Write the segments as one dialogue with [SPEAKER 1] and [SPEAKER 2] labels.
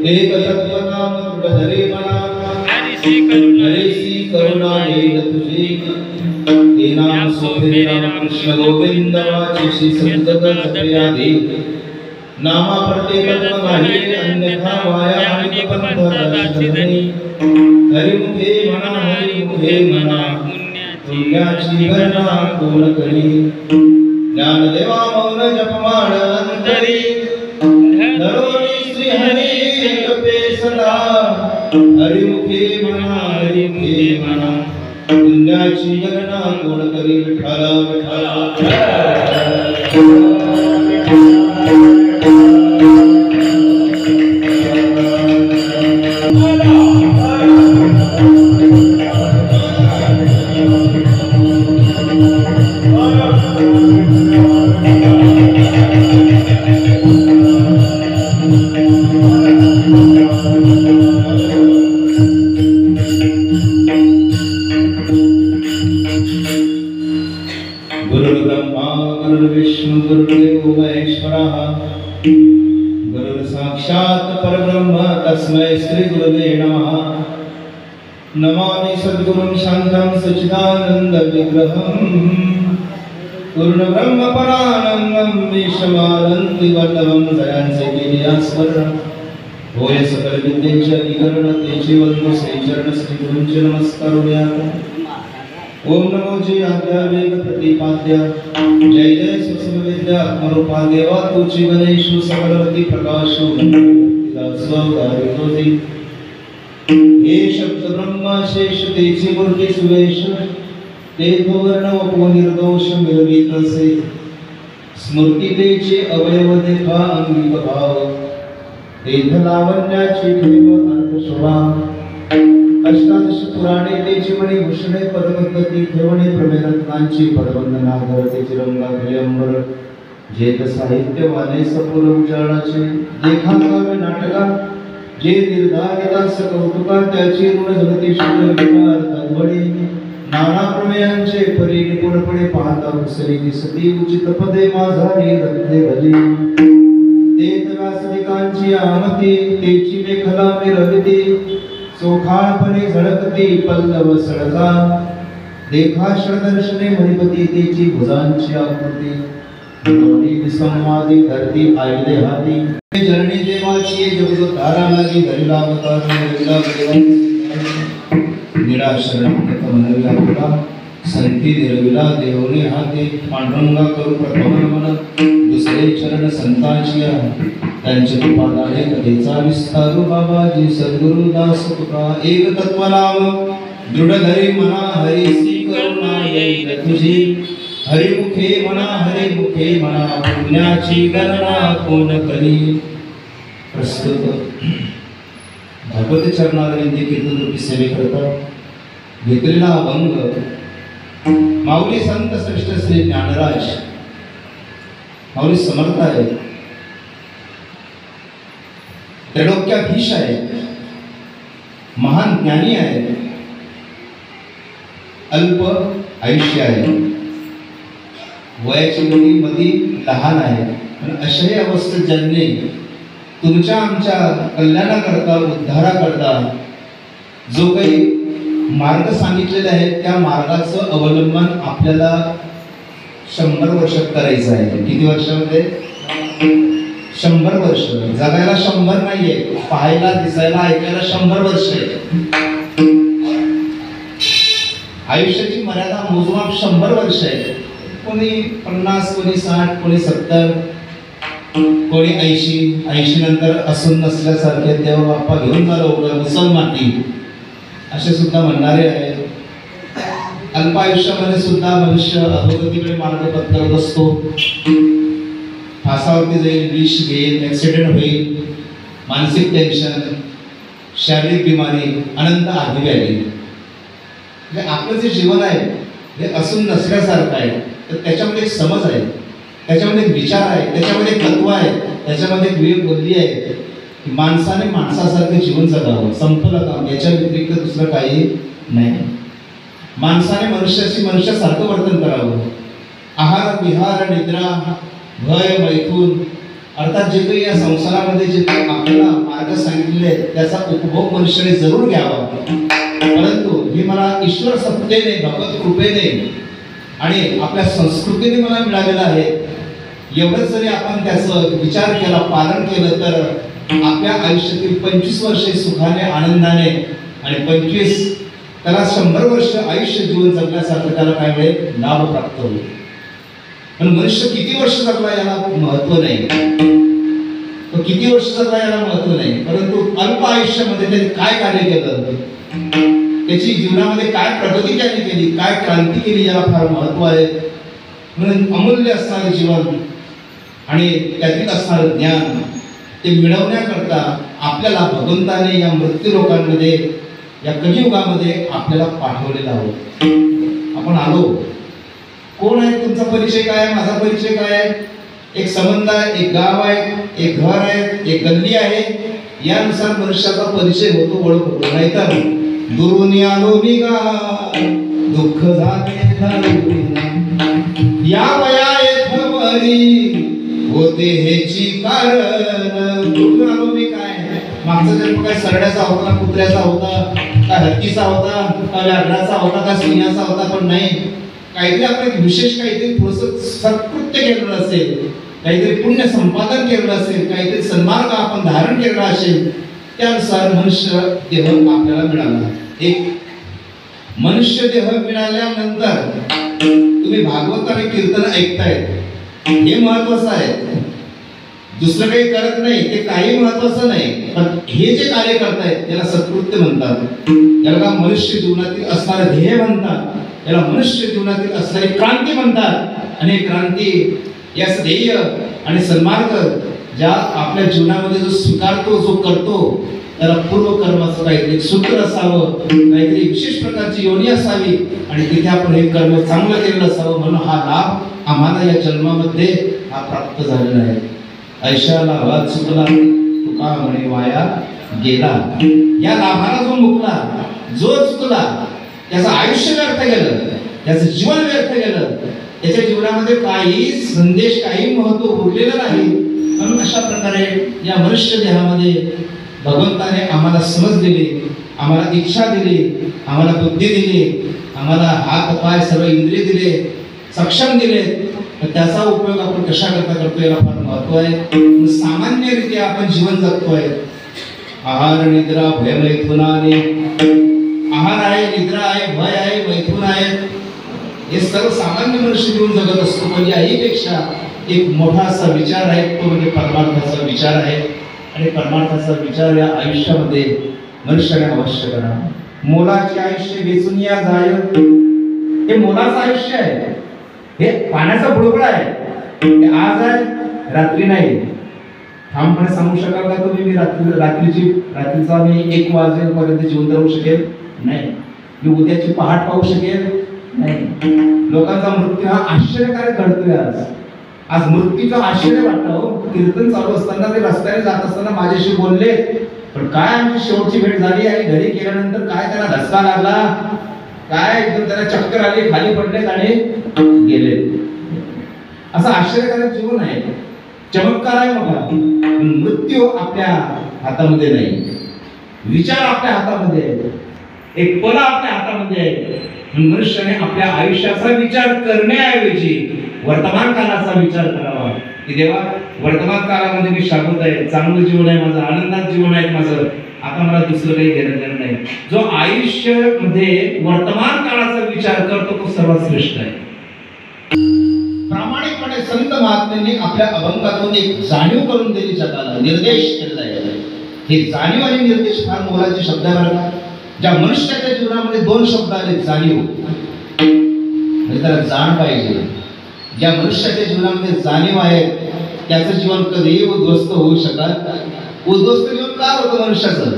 [SPEAKER 1] एक तत्वनाम हरी मना हरिसी करुणा येईल तुझी ते नाम सोपे राम कृष्ण गोविंद वाची श्री संतत जपयादी नामा प्रत्येक तत्व नाही अन्यथा वाया अनेक पंथ दर्शनी हरिमुखे मना पुण्याची गणना कोण करी ज्ञानदेवा मौन जपमाळ अंतरी धरोनी श्री हरी जपे सदा हरिमुखे मना पुण्याची गणना कोण करी विठ्ठला तस्मै श्री गुरुवे नमः। नमामि सद्गुरुं शान्तं सच्चिदानन्द विग्रहं पूर्ण ब्रह्म परानन्दं विश्वमानन्ति वल्लभं जयांचे केले स्मरण होय सकल विद्येचे अधिकरण तेचे वंदो श्री चरण श्री गुरूंचे नमस्कारुया। ओम नमो जय आद्या वेद प्रतिपाद्य जय जय सुसमवेद्य आत्मरूपा देवा तुझी गणेश सकलवती प्रकाशो स्वगारितोती हे शब्द ब्रह्मा शेष तेची मूर्ती सुवेश ते वर्ण व निर्दोष मिळवीत असे स्मृती तेचे अवयव देखा अंगिक भाव तेथ लावण्याची ठेव अर्थ शोभा अष्टादश पुराणे तेची मणी भूषणे पदपद्धती ठेवणे प्रमेरत्नांची पदवंदना धरतेची रंगा विलंबर जेत साहित्य वाने सपूर उजाळाचे देखावे नाटका जे निर्धारिता सकौतुका त्याची ऋण जगती शुद्ध विकार तद्वडी नाना प्रमेयांचे परी निपुणपणे पाहता कुसली दिसती उचित पदे माझारी रत्ने भली देत व्यासदिकांची आमती तेची मेखला मिरविती सोखाळपणे झळकती पल्लव सडका देखा षडदर्शने मणिपती तेची भुजांची आकृती दोन्ही संवादी धरती आयुधे हाती जरणी देवाची जग तारा लागी धरिला अवतार निरला निराशरण मनविला पुरा संती निरविला देवने हाते पांडुरंगा करू प्रथम नमन दुसरे चरण संतांची त्यांचे कृपादाने कथेचा विस्तारू बाबाजी सद्गुरु दास तुका एक तत्वनाम दृढ धरी मना हरिसी करुणा येईल तुझी हरिमुखे मना पुण्याची गणना कोण करी। प्रस्तुत भगवती चरणारविंदी कीर्तन रूपी सेवेकरता घेतलेला अभंग माऊली संत श्रेष्ठ श्री ज्ञानराज माऊली समर्थ आहे, त्रिलोक्याधीश आहे, महान ज्ञानी आहे, अल्प आयुष्य आहे, वयाची मती लहान आहे, पण अशाही अवस्थेत ज्यांनी तुमच्या आमच्या कल्याणाकरता उद्धाराकरता जो काही मार्ग सांगितलेला आहे त्या मार्गाचं अवलंबन आपल्याला 100 वर्षात करायचं आहे। किती वर्षामध्ये? 100 वर्ष। जगायला 100 नाहीये, पाहायला दिसायला ऐकायला 100 वर्ष आहे। आयुष्याची मर्यादा मोजमाप 100 वर्ष आहे। कोणी 50, कोणी 60, कोणी 70, कोणी 80 नंतर असून नसल्यासारखे देव बाप्पा घेऊन झालं मुसलमानी असे सुद्धा म्हणणारे आहेत। अल्प आयुष्यामध्ये सुद्धा मनुष्य अधोगतीकडे मार्ग पत्करत असतो, फासावरती जाईल, विष घेईल, ऍक्सिडेंट होईल, मानसिक टेन्शन, शारीरिक बिमारी, अनंत आधिव्याधी, म्हणजे आपलं जे जीवन आहे हे असून नसल्यासारखं आहे। तर त्याच्यामध्ये एक समज आहे, त्याच्यामध्ये एक विचार आहे, त्याच्यामध्ये एक तत्व आहे, त्याच्यामध्ये एक विवेक बुद्धी आहे की माणसाने माणसासारखं जीवन जगावं, संपलं काम, याच्या व्यतिरिक्त दुसरं काही नाही। माणसाने मनुष्याशी मनुष्यासारखं वर्तन करावं। आहार विहार निद्रा भय मैथून अर्थात जे काही या संसारामध्ये जे आपल्याला मार्ग सांगितले आहेत त्याचा उपभोग मनुष्याने जरूर घ्यावा, परंतु हे मला ईश्वर सत्तेने, भगवत कृपेने आणि आपल्या संस्कृतीने मला मिळालेलं आहे. एवढंच जरी आपण त्याचं विचार केला, पालन केलं, तर आपल्या आयुष्यातील 25 वर्षे सुखाने, आनंदाने आणि 25 त्याला 100 वर्ष आयुष्य जीवन जगण्यासारखं त्याला काय मिळेल, लाभ प्राप्त होईल. पण मनुष्य किती वर्ष जगला याला महत्व नाही, तो किती वर्ष जगला याला महत्व नाही, परंतु अल्प आयुष्यामध्ये त्याने काय कार्य केलं, त्याची जीवनामध्ये काय प्रगती त्याने केली, काय क्रांती केली याला फार महत्व आहे. म्हणून अमूल्य असणारे जीवन आणि त्यातील असणारं ज्ञान ते मिळवण्याकरता आपल्याला भगवंताने या मृत्यू लोकांमध्ये, या कलियुगामध्ये आपल्याला पाठवलेलं आहोत. आपण आलो. कोण आहे, तुमचा परिचय काय आहे, माझा परिचय काय आहे? एक संबंध आहे, एक गाव आहे, एक घर आहे, एक गल्ली आहे. यानुसार मनुष्याचा परिचय होतो, ओळख होतो. नाहीतर दुरून आलो निघा, दुःख झाले या वया येथवरी होते हेची कारण. दुरून आलो मी काय, मागचा जन्म काय सरड्याचा होता, कुत्र्याचा होता, का हत्तीचा होता, का व्याघ्राचा होता, का सिंहाचा होता, पण नाही, काहीतरी आपण विशेष काहीतरी थोडंसं सत्कृत्य केलेलं असेल, काहीतरी पुण्य संपादन केलेलं असेल, काहीतरी सन्मार्ग आपण धारण केलेला असेल, त्यानुसार मनुष्य देह आपल्याला मिळाला. एक मनुष्य देह मिळाल्यानंतर तुम्ही भागवत आणि कीर्तन ऐकतायत, हे महत्वाचं आहे. दुसरं काही करत नाही ते काही महत्वाचं नाही, पण हे जे कार्य करतायत त्याला सत्कृत्य म्हणतात, याला मनुष्य जीवनातील असणारे ध्येय म्हणतात, याला मनुष्य जीवनातील असणारी क्रांती म्हणतात. आणि क्रांती या ध्येय आणि सन्मार्ग ज्या आपल्या जीवनामध्ये जो स्वीकारतो, जो करतो, त्याला पूर्व कर्माचं काहीतरी सूत्र असावं, काहीतरी विशेष प्रकारची योनी असावी आणि तिथे आपण हे कर्म चांगलं केलेलं असावं. म्हणून हा लाभ आम्हाला या जन्मामध्ये हा प्राप्त झालेला आहे. ऐशाला वाद चुकला तुका म्हणे वाया गेला. या लाभाला जो मुकला, जो चुकला, त्याचं आयुष्य व्यर्थ गेलं, त्याचं जीवन व्यर्थ गेलं, त्याच्या जीवनामध्ये काही संदेश, काही महत्व उरलेलं नाही. म्हणून अशा प्रकारे या मनुष्य देहामध्ये भगवंताने आम्हाला समज दिली, आम्हाला इच्छा दिली, आम्हाला बुद्धी दिली, आम्हाला हात पाय सर्व इंद्रिय दिले, सक्षम दिले. त्याचा उपयोग आपण कशा करता करतो याला फार महत्व आहे. सामान्यरित्या आपण जीवन जगतोय. आहार निद्रा भय मैथुनाने, आहार आहे, निद्रा आहे, भय आहे, मैथुन आहे, हे सर्व सामान्य मनुष्य जीवन जगत असतो. पण याहीपेक्षा एक मोठा असा विचार आहे, तो म्हणजे परमार्थाचा विचार आहे. आणि परमार्थाचा विचार या आयुष्यामध्ये मनुष्याने अवश्य करा. मोलाचे आयुष्य वेचून या जाय, हे मोलाचं आयुष्य आहे. हे पाण्याचा बुडबुडा आहे, हे आज आहे, रात्री नाही. ठामपणे सांगू शकाल का तुम्ही मी रात्रीचा मी 1 वाजेपर्यंत जिवंत राहू शकेल? नाही. मी उद्याची पहाट पाहू शकेल? नाही. लोकांचा मृत्यू हा आश्चर्यकारक घडतोय. आज मृत्यूचं आश्चर्य वाटतं. कीर्तन चालू असताना ते रस्त्याने जात असताना माझ्याशी बोलले, पण काय आमची शेवटची भेट झाली आणि घरी गेल्यानंतर काय त्यांना धसका लागला, काय एकदम त्याला चक्कर आली, खाली पडलेत आणि गेले. असं आश्चर्यकारक जीवन आहे, चमत्कार आहे मोठा. मृत्यू आपल्या हातामध्ये नाही, विचार आपल्या हातामध्ये आहे, एक पल आपल्या हातामध्ये आहे. मनुष्याने आपल्या आयुष्याचा विचार करण्याऐवजी वर्तमान काळाचा विचार करावा, की देवा वर्तमान काळामध्ये मी शाबूत आहे, चांगलं जीवन आहे माझं, आनंदात जीवन आहे माझं, आता मला दुसरं काही घेणं देणं नाही. जो आयुष्यामध्ये वर्तमान काळाचा विचार करतो तो सर्वात श्रेष्ठ आहे. प्रामाणिकपणे संत महात्म्यांनी आपल्या अभंगातून एक जाणीव करून दिली, जगाला निर्देश केलेला आहे. हे जाणीव आणि निर्देश फार मोलाचे शब्द आहे. ज्या मनुष्याच्या जीवनामध्ये 2 शब्द आले, जाणीव म्हणजे त्याला जाण पाहिजे. ज्या मनुष्याच्या जीवनामध्ये जाणीव आहे त्याचं जीवन कधीही उद्ध्वस्त होऊ शकत. उद्ध्वस्त जीवन का होतं मनुष्याचं?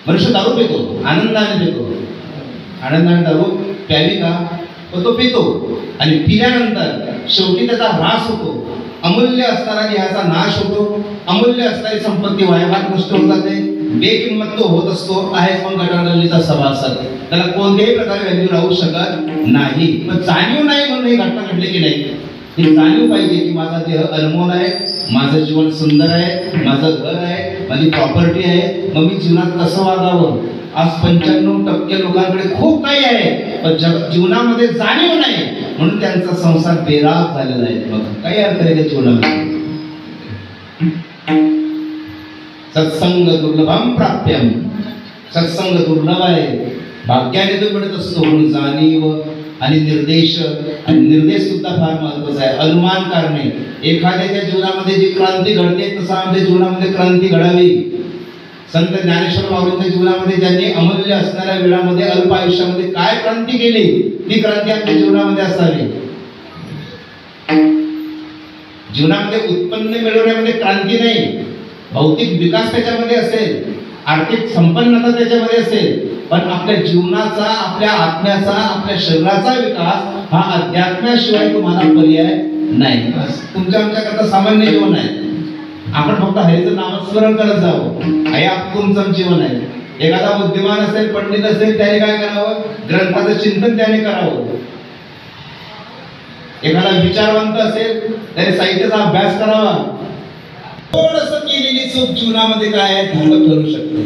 [SPEAKER 1] मनुष्य दारू पितो, आनंदाने पितो. आनंदाने दारू प्यावी का? तो पितो आणि पिल्यानंतर शेवटी त्याचा ऱ्हास होतो. अमूल्य असणारा देहाचा नाश होतो, अमूल्य असणारी संपत्ती वायावाट नष्ट होत जाते, बेकिंमत तो होत असतो. आहेच पण गटांगल्लीचा सभासद, त्याला कोणत्याही प्रकारे व्हॅल्यू राहू शकत नाही. पण जाणीव नाही म्हणून ही घटना घडली की नाही. ही जाणीव पाहिजे की माझा देह अनमोल आहे, माझं जीवन सुंदर आहे, माझं घर आहे, माझी प्रॉपर्टी आहे, मग मी जीवनात कसं वागावं. आज 95% लोकांकडे खूप काही आहे, पण जीवनामध्ये जाणीव नाही, म्हणून त्यांचा संसार बेराग झालेला आहे. मग काही अर्थ आहे त्या जीवनामध्ये. सत्संग दुर्लभम प्राप्यम, सत्संग दुर्लभ आहे, भाग्याने तो मिळत असतो. म्हणून जाणीव आणि निर्देश, आणि निर्देश सुद्धा फार महत्वाचा आहे. अनुमान करणे, एखाद्याच्या जीवनामध्ये जी क्रांती घडते तसं आमच्या जीवनामध्ये क्रांती घडावी. संत ज्ञानेश्वर माऊलींच्या जीवनामध्ये ज्यांनी अमूल्य असणाऱ्या वेळामध्ये अल्प आयुष्यामध्ये काय क्रांती केली, ती क्रांती आपल्या जीवनामध्ये असावी. जीवनामध्ये उत्पन्न मिळवण्यामध्ये क्रांती नाही, भौतिक विकास त्याच्यामध्ये असेल, आर्थिक संपन्नता त्याच्यामध्ये असेल, पण आपल्या जीवनाचा, आपल्या आत्म्याचा, आपल्या शरीराचा विकास हा अध्यात्माशिवाय तुम्हाला पर्याय नाही. तुमच्या आमच्याकरता सामान्य जीवन आहे. आपण फक्त हरीचं नामस्मरण करत जावं, हे तुमचं जीवन आहे. एखादा बुद्धिमान असेल, पंडित असेल, त्याने काय करावं, ग्रंथाचं चिंतन त्याने करावं. एखादा विचारवंत असेल, त्याने साहित्याचा अभ्यास करावा. थोडंसं केलेली चूक जीवनामध्ये काय आहे, घातक ठरू शकते.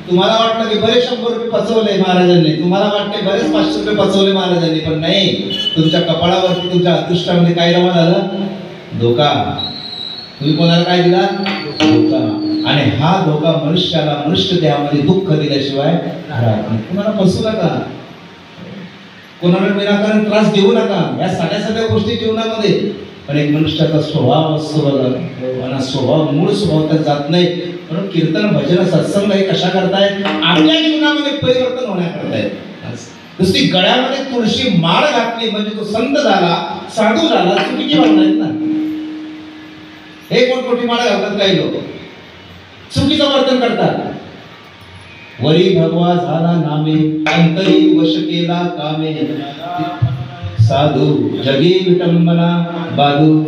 [SPEAKER 1] तुम्हाला वाटतं की बरेच 100 रुपये पचवले महाराजांनी, तुम्हाला वाटते बरेच 500 रुपये पचवले महाराजांनी, पण नाही, तुमच्या कपाळावरती, तुमच्या अदृष्टामध्ये काय जमा झालं, धोका. तुम्ही कोणाला काय दिला, धोका. आणि हा धोका मनुष्याला, मनुष्य देहामध्ये दुःख दिल्याशिवाय राहत नाही. तुम्हाला फसू नका, कोणाला विनाकारण त्रास देऊ नका. या सगळ्या गोष्टी जीवनामध्ये, पण एक मनुष्याचा स्वभाव असतो बघा, आणि स्वभाव, मूळ स्वभाव त्यात जात नाही. म्हणून कीर्तन, भजन, सत्संग हे कशा करतायत, आपल्या जीवनामध्ये परिवर्तन होण्याकरतायत. नुसती गळ्यामध्ये तुळशी माळ घातली म्हणजे तो संत झाला, साधू झाला, चुकीची भावना आहेत ना. हे मोठी माळ घालतात काही लोक, चुकीचं वर्तन करतात. वरी भगवा झाला नामे, अंतरी वश केला कामे, साधू जगी विटंबना बाधू.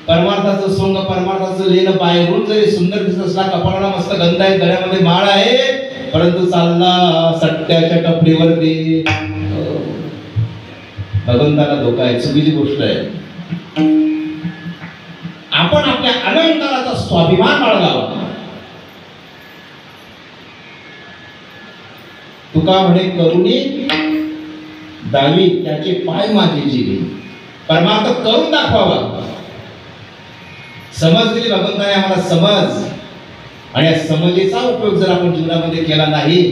[SPEAKER 1] परमार्थाचं सोंग, परमार्थाचं लेणं बाहेरून जरी सुंदर दिसत असला, कपाळाला मस्त गंध आहे, गळ्यामध्ये माळ आहे, परंतु चालला सट्ट्याच्या टपरीवरती, भगवंताला धोका आहे. चुकीची गोष्ट आहे. आपण आपल्या अलंकाराचा स्वाभिमान बाळगावा. तुका म्हणे करुणी दावी, त्याचे पाय माझे जीवी. परमार्थ करून दाखवावा. समज दिली भगवंताने आम्हाला, समज, आणि या समजेचा उपयोग जर आपण जीवनामध्ये केला नाही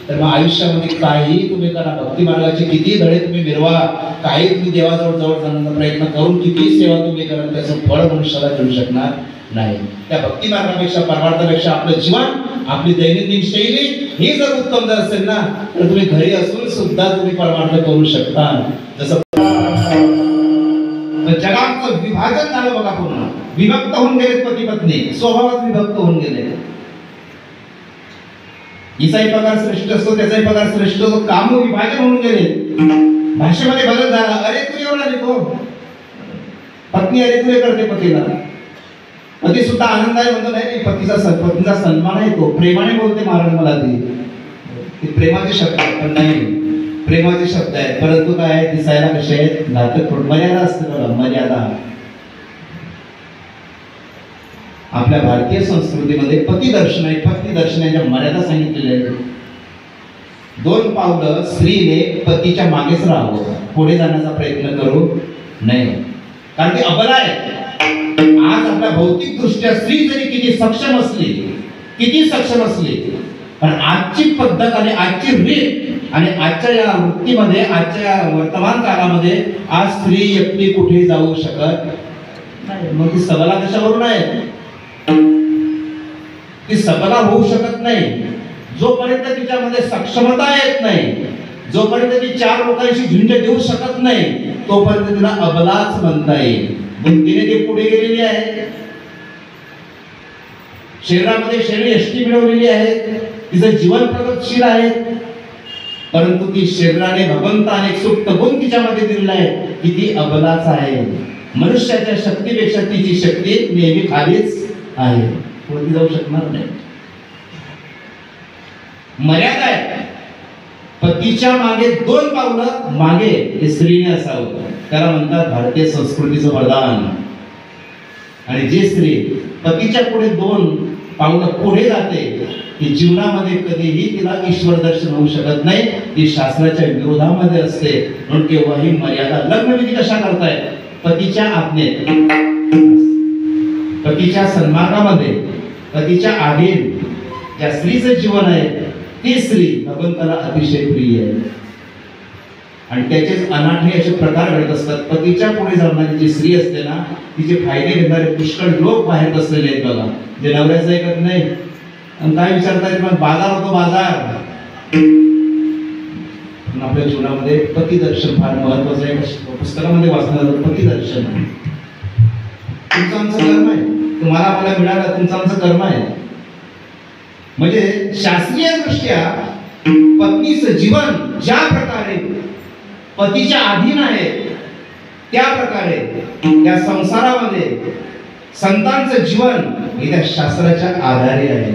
[SPEAKER 1] तर मग आयुष्यामध्ये काही तुम्ही करा, भक्ती मार्गाचे किती धडे तुम्ही मिरवा, काही तुम्ही देवाजवळ जवळ जाण्याचा प्रयत्न करून किती सेवा तुम्ही करा, त्याचं फळ मनुष्याला मिळू शकणार नाही. त्या भक्ती मार्गापेक्षा, परमार्थापेक्षा आपलं जीवन, आपली दैनंदिन शैली ही जर उत्तम जर असेल ना, तर तुम्ही घरी असून सुद्धा तुम्ही परमार्थ करू शकता. जसं जगाचं विभाजन झालं बघा, पूर्ण विभक्त होऊन गेले पती पत्नी, स्वभावात विभक्त होऊन गेले. हिचाही पगार श्रेष्ठ असतो, त्याचाही पगार श्रेष्ठ असतो, काम विभाजन होऊन गेले. भाषेमध्ये बदल झाला. अरे तू एवढा लिखो, पत्नी अरे तू करते पतीला. पती सुद्धा आनंदाने म्हणतो, नाही पतीचा सन्मान आहे, तो प्रेमाने बोलते महाराज मला. ते प्रेमाचे शब्द आहेत, पण नाही, प्रेमाचे शब्द आहेत, परंतु काय आहे, दिसायला कसे आहेत, घातक. मर्यादा असते बघा, मर्यादा. आपल्या भारतीय संस्कृतीमध्ये पती दर्शन आहे, पत्नी दर्शनाच्या मर्यादा सांगितलेल्या आहेत. 2 पावलं स्त्रीने पतीच्या मागेच राहावं, पुढे जाण्याचा प्रयत्न करू नये, कारण ती अबला आहे. आज आपल्या भौतिक दृष्ट्या स्त्री जरी किती सक्षम असली, पण आजची पद्धत आणि आजची रीत आणि आजच्या या वृत्तीमध्ये, आजच्या वर्तमान काळामध्ये आज स्त्री एकटी कुठे जाऊ शकत नाही. मग ती सबला कशावरून आहे, ती सबला होऊ शकत नाही जोपर्यंत तिच्यामध्ये सक्षमता येत नाही, जोपर्यंत ती 4 लोकांशी झुंज देऊ शकत नाही, तोपर्यंत तिला अबलाच म्हणता येईल. बुद्धीने ती पुढे गेलेली आहे, शरीरामध्ये शरीर यष्टी मिळवलेली आहे, तिचं जीवन प्रगतशील आहे, परंतु ती शरीराने भगवंताने एक सुप्त गुण तिच्यामध्ये दिलेला आहे की ती अबलाच आहे. मनुष्याच्या शक्तीपेक्षा तिची शक्ती नेहमी खालीच आहे, वरती जाऊ शकणार नाही. मर्यादा आहे. पतीच्या मागे 2 पावलं मागे हे स्त्रीने असावं. त्याला म्हणतात भारतीय संस्कृतीचं वरदान. आणि जी स्त्री पतीच्या पुढे 2 पावलं पुढे जाते ती जीवनामध्ये कधीही तिला ईश्वर दर्शन होऊ शकत नाही. ती शास्त्राच्या विरोधामध्ये असते. म्हणून केव्हाही मर्यादा. लग्नविधी कशा करताय? पतीच्या आज्ञेत, पतीच्या सन्मानामध्ये, पतीच्या आधीन ज्या स्त्रीचं जीवन आहे ती स्त्री भगवंताला अतिशय प्रिय आहे. आणि त्याचेच अनाठे असे प्रकार घडत असतात. पतीच्या पुढे जाणारी जी स्त्री असते ना तिचे फायदे घेणारे पुष्कळ लोक बाहेर बसलेले आहेत बघा, जे नवऱ्याचं ऐकत नाही. आणि काय विचारतात मग? बाजार होतो बाजार. पण आपल्या जीवनामध्ये पती दर्शन फार महत्वाचं आहे. पुस्तकामध्ये वाचणार पती दर्शन तुमचं आमचं कर्म आहे. तुम्हाला आम्हाला मिळालं तुमचं आमचं कर्म आहे. म्हणजे शास्त्रीय दृष्ट्या पत्नीचं जीवन ज्या प्रकारे पतीच्या अधीन आहे त्या प्रकारे त्या संसारामध्ये संतांचं जीवन हे त्या शास्त्राच्या आधारे आहे.